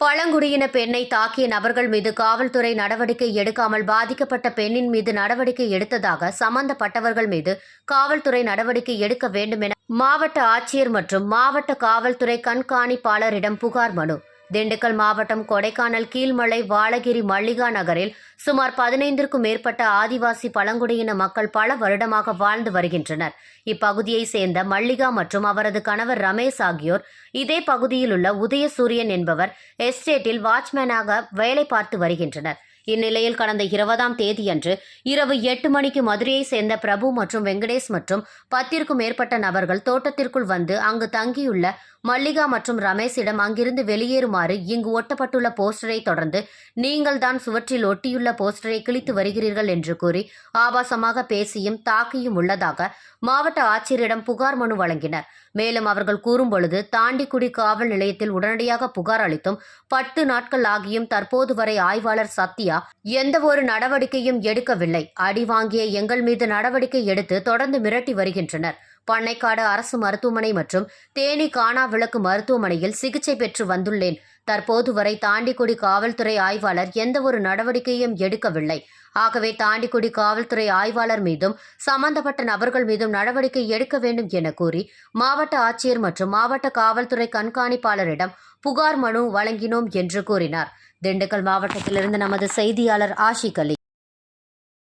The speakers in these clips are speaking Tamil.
பழங்குடியின பெண்ணை தாக்கிய நபர்கள் மீது காவல்துறை நடவடிக்கை எடுக்காமல் பாதிக்கப்பட்ட பெண்ணின் மீது நடவடிக்கை எடுத்ததாக சம்பந்தப்பட்டவர்கள் மீது காவல்துறை நடவடிக்கை எடுக்க வேண்டும் என மாவட்ட ஆட்சியர் மற்றும் மாவட்ட காவல்துறை கண்காணிப்பாளரிடம் புகார் மனு. திண்டுக்கல் மாவட்டம் கொடைக்கானல் கீழ்மலை வாழகிரி மல்லிகா நகரில் சுமார் 15க்கும் மேற்பட்ட ஆதிவாசி பழங்குடியின மக்கள் பல வருடமாக வாழ்ந்து வருகின்றனர். இப்பகுதியை சேர்ந்த மல்லிகா மற்றும் அவரது கணவர் ரமேஷ் ஆகியோர் இதே பகுதியில் உள்ள உதயசூரியன் என்பவர் எஸ்டேட்டில் வாட்ச்மேனாக வேலை பார்த்து வருகின்றனர். இந்நிலையில் கடந்த 20ஆம் தேதியன்று இரவு 8 மணிக்கு மதுரையை சேர்ந்த பிரபு மற்றும் வெங்கடேஷ் மற்றும் 10ற்கும் மேற்பட்ட நபர்கள் தோட்டத்திற்குள் வந்து அங்கு தங்கியுள்ள மல்லிகா மற்றும் ரமேஷிடம் அங்கிருந்து வெளியேறுமாறு இங்கு ஒட்டப்பட்டுள்ள போஸ்டரை தொடர்ந்து நீங்கள் தான் சுவற்றில் ஒட்டியுள்ள போஸ்டரை கிழித்து வருகிறீர்கள் என்று கூறி ஆபாசமாக பேசியும் தாக்கியும் உள்ளதாக மாவட்ட ஆட்சியரிடம் புகார் மனு வழங்கினர். மேலும் அவர்கள் கூறும்பொழுது தாண்டிக்குடி காவல் நிலையத்தில் உடனடியாக புகார் அளித்தும் 10 நாட்கள் ஆகியும் தற்போது வரை ஆய்வாளர் சத்யா எந்த ஒரு நடவடிக்கையும் எடுக்கவில்லை. அடி வாங்கிய எங்கள் மீது நடவடிக்கை எடுத்து தொடர்ந்து மிரட்டி வருகின்றனர். பண்ணைக்காடு அரசு மருத்துவமனை மற்றும் தேனி காணா விளக்கு மருத்துவமனையில் சிகிச்சை பெற்று வந்துள்ளேன். தற்போது வரை தாண்டிக்குடி காவல்துறை ஆய்வாளர் எந்த ஒரு நடவடிக்கையும் எடுக்கவில்லை. ஆகவே தாண்டிக்குடி காவல்துறை ஆய்வாளர் மீதும் சம்பந்தப்பட்ட நபர்கள் மீதும் நடவடிக்கை எடுக்க வேண்டும் என கூறி மாவட்ட ஆட்சியர் மற்றும் மாவட்ட காவல்துறை கண்காணிப்பாளரிடம் புகார் மனு வழங்கினோம் என்று கூறினார். திண்டுக்கல் மாவட்டத்திலிருந்து நமது செய்தியாளர் ஆஷிக் அலி.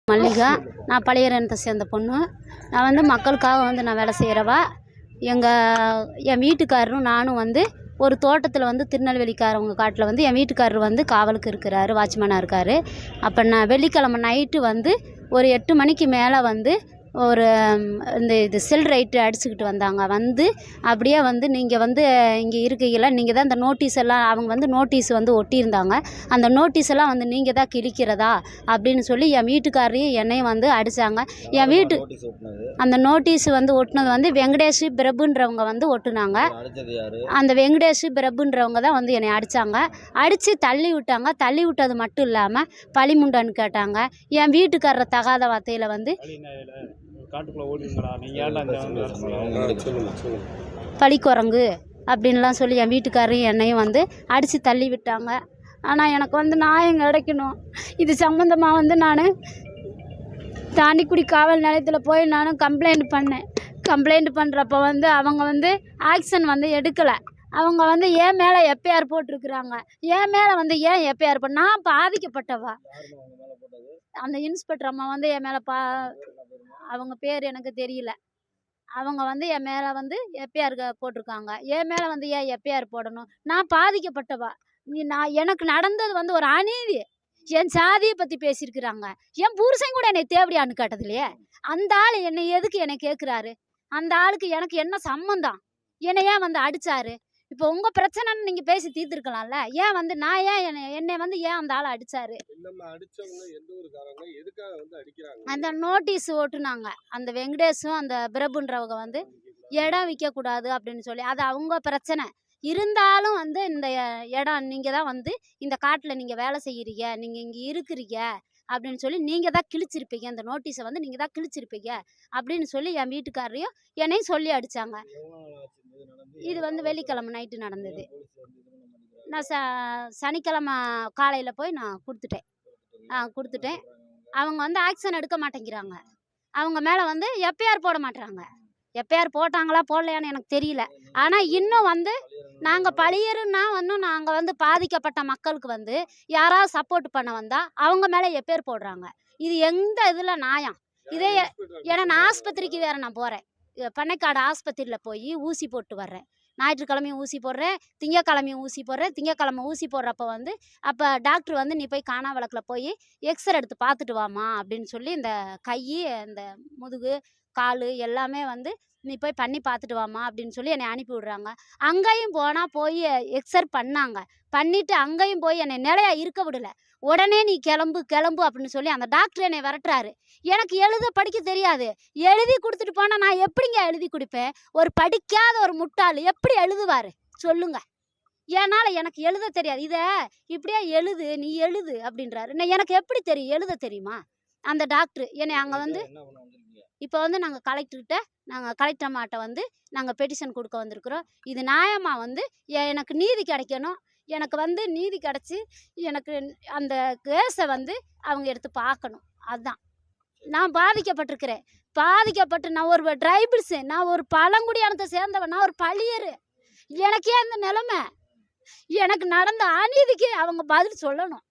மல்லிகா, நான் பழையரனத்தை சேர்ந்த பொண்ணு. நான் மக்களுக்காக நான் வேலை செய்கிறவா. என் வீட்டுக்காரரும் நானும் ஒரு தோட்டத்தில் திருநெல்வேலிக்காரவங்க காட்டில் என் வீட்டுக்காரர் காவலுக்கு இருக்கிறாரு, வாட்ச்மேனாக இருக்கார். அப்போ நான் வெள்ளிக்கிழமை நைட்டு ஒரு 8 மணிக்கு மேலே ஒரு இது செல் ரைட்டு அடிச்சுக்கிட்டு வந்தாங்க. அப்படியே நீங்கள் இங்கே இருக்கையில் நீங்கள் தான் இந்த நோட்டீஸ் எல்லாம் அவங்க நோட்டீஸ் ஒட்டியிருந்தாங்க. அந்த நோட்டீஸ் எல்லாம் நீங்கள் தான் கிழிக்கிறதா அப்படின்னு சொல்லி என் வீட்டுக்காரையும் என்னையும் அடித்தாங்க. என் வீட்டு அந்த நோட்டீஸ் ஒட்டினது வெங்கடேஷ் பிரபுன்றவங்க ஒட்டுனாங்க. அந்த வெங்கடேஷ் பிரபுன்றவங்க தான் என்னை அடித்தாங்க. அடித்து தள்ளி விட்டாங்க. தள்ளி விட்டது மட்டும் இல்லாமல் பழிமுண்டான்னு கேட்டாங்க. என் வீட்டுக்காரரை தகாத வார்த்தையில் பழிக்குரங்கு அப்படின்லாம் சொல்லி என் வீட்டுக்காரையும் என்னையும் அடித்து தள்ளி விட்டாங்க. ஆனால் எனக்கு நியாயம் கிடைக்கணும். இது சம்மந்தமாக நான் தாண்டிக்குடி காவல் நிலையத்தில் போய் நான் கம்ப்ளைண்ட் பண்ணேன். கம்ப்ளைண்ட் பண்ணுறப்ப அவங்க ஆக்ஷன் எடுக்கலை. அவங்க என் மேலே எஃப்ஐஆர் போட்டிருக்குறாங்க. என் மேலே ஏன் எஃப்ஐஆர் போட்டு நான் பாதிக்கப்பட்டவா. அந்த இன்ஸ்பெக்டர் அம்மா என் மேலே அவங்க பேர் எனக்கு தெரியல. அவங்க என் மேலே எஃப்ஐஆர் போட்டிருக்காங்க. என் மேலே ஏன் எஃப்ஐஆர் போடணும்? நான் பாதிக்கப்பட்டவா. எனக்கு நடந்தது ஒரு அநீதி. என் சாதியை பற்றி பேசியிருக்கிறாங்க. என் புருஷன் கூட என்னை தேவடியான்னு கேட்டது இல்லையே. அந்த ஆள் என்னை எதுக்கு என்னை கேட்குறாரு? அந்த ஆளுக்கு எனக்கு என்ன சம்மந்தம்? என்னை ஏன் அடித்தாரு? இப்போ உங்கள் பிரச்சனைன்னு நீங்கள் பேசி தீர்த்துருக்கலாம்ல. ஏன் நான் என்னை ஏன் அந்த ஆளை அடித்தாரு? அந்த நோட்டீஸ் ஓட்டுனாங்க. அந்த வெங்கடேஷும் அந்த பிரபுன்றவங்க இடம் விற்கக்கூடாது அப்படின்னு சொல்லி அது அவங்க பிரச்சனை. இருந்தாலும் இந்த இடம் நீங்கள் தான் இந்த காட்டில் நீங்கள் வேலை செய்கிறீங்க, நீங்கள் இங்கே இருக்கிறீங்க அப்படின்னு சொல்லி நீங்கள் தான் கிழிச்சிருப்பீங்க. அந்த நோட்டீஸை நீங்கள் தான் கிழிச்சிருப்பீங்க அப்படின்னு சொல்லி என் வீட்டுக்காரரையும் என்னையும் சொல்லி அடித்தாங்க. இது வெள்ளிக்கிழமை நைட்டு நடந்தது. நான் சனிக்கிழமை காலையில் போய் நான் கொடுத்துட்டேன். அவங்க ஆக்ஷன் எடுக்க மாட்டேங்கிறாங்க. அவங்க மேலே எஃப்ஐஆர் போட மாட்டாங்க. எஃப்ஐஆர் போட்டாங்களா போடலையான்னு எனக்கு தெரியல. ஆனால் இன்னும் நாங்கள் பழியருன்னா நாங்கள் பாதிக்கப்பட்ட மக்களுக்கு யாராவது சப்போர்ட் பண்ண வந்தால் அவங்க மேலே எஃப்ஐஆர் போடுறாங்க. இது எந்த இதில் நியாயம்? இதே ஏன்னா நான் ஆஸ்பத்திரிக்கு வேறு நான் போகிறேன். பண்ணைக்காடு ஆஸ்பத்திரியில் போய் ஊசி போட்டு வர்றேன். ஞாயிற்றுக்கிழமையும் ஊசி போடுறேன், திங்கக்கிழமையும் ஊசி போடுறேன். திங்கக்கிழமை ஊசி போடுறப்ப அப்போ டாக்டர் நீ போய் காணா விளக்கில் போய் எக்ஸ்ரே எடுத்து பார்த்துட்டு வாமா அப்படின்னு சொல்லி இந்த கை, இந்த முதுகு, கால் எல்லாமே நீ போய் பண்ணி பார்த்துட்டு வாமா அப்படின்னு சொல்லி என்னை அனுப்பி விடுறாங்க. அங்கேயும் போய் எக்ஸ்ரே பண்ணாங்க. பண்ணிவிட்டு அங்கேயும் போய் என்னை நிலையா இருக்க விடலை. உடனே நீ கிளம்பு அப்படின்னு சொல்லி அந்த டாக்டர் என்னை விரட்டுறாரு. எனக்கு எழுத படிக்க தெரியாது. எழுதி கொடுத்துட்டு போனால் நான் எப்படிங்க எழுதி கொடுப்பேன்? ஒரு படிக்காத ஒரு முட்டாள் எப்படி எழுதுவார் சொல்லுங்க? ஏன்னால் எனக்கு எழுத தெரியாது. இதை இப்படியே எழுது, நீ எழுது அப்படின்றாரு. எனக்கு எப்படி தெரியும்? எழுத தெரியுமா? அந்த டாக்டர் என்னை அங்கே இப்போ நாங்கள் கலெக்டர்கிட்ட கலெக்டர் அம்மாட்ட நாங்கள் பெட்டிஷன் கொடுக்க வந்திருக்கிறோம். இது நியாயமாக எனக்கு நீதி கிடைக்கணும். எனக்கு வந்து நீதி கிடச்சி எனக்கு அந்த கேஸை வந்து அவங்க எடுத்து பார்க்கணும். அதுதான் நான் பாதிக்கப்பட்டிருக்கிறேன். பாதிக்கப்பட்டு நான் ஒரு ட்ரைபிள்ஸு, நான் ஒரு பழங்குடியானத்தை சேர்ந்தவன், நான் ஒரு பழியர். எனக்கே அந்த நிலைமை. எனக்கு நடந்த அநீதிக்கு அவங்க பதில் சொல்லணும்.